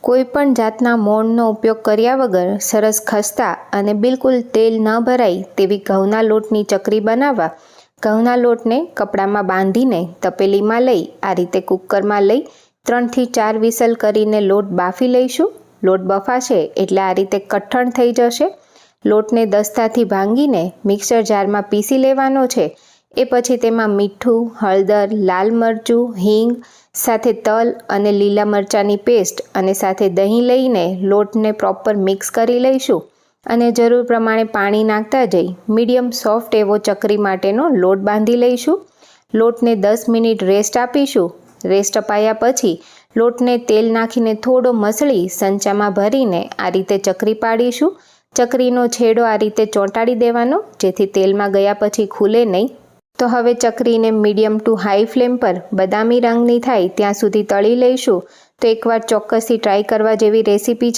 કોઈ પણ જાતના મોણનો ઉપયોગ કર્યા વગર સરસ ખસ્તા અને બિલકુલ તેલ ન ભરાય તેવી ઘઉંના લોટની ચકરી બનાવવા ઘઉંના લોટને કપડામાં બાંધીને તપેલીમાં લઈ આ રીતે કુકરમાં લઈ 3 થી 4 વિસલ કરીને લોટ બાફી લઈશું। લોટ બફાશે એટલે આ રીતે કઠણ થઈ જશે। લોટને દસ્તાથી ભાંગીને મિક્સર જારમાં પીસી લેવાનો છે। એ પછી તેમાં મીઠું, હળદર, લાલ મરચું, હિંગ સાથે તલ અને લીલા મરચાંની પેસ્ટ અને સાથે દહીં લઈને લોટને પ્રોપર મિક્સ કરી લઈશું અને જરૂર પ્રમાણે પાણી નાખતા જઈ મીડિયમ સોફ્ટ એવો ચકરી માટેનો લોટ બાંધી લઈશું। લોટને 10 મિનિટ રેસ્ટ આપીશું। રેસ્ટ અપાયા પછી લોટને તેલ નાખીને થોડો મસળી સંચામાં ભરીને આ રીતે ચકરી પાડીશું। ચકરીનો છેડો આ રીતે ચોંટાડી દેવાનો જેથી તેલમાં ગયા પછી ખુલે નહીં। તો હવે ચકરીને મીડિયમ ટુ હાઈ ફ્લેમ પર બદામી રંગની થાય ત્યાં સુધી તળી લઈશું। તો એકવાર ચોક્કસથી ટ્રાય કરવા જેવી રેસીપી છે।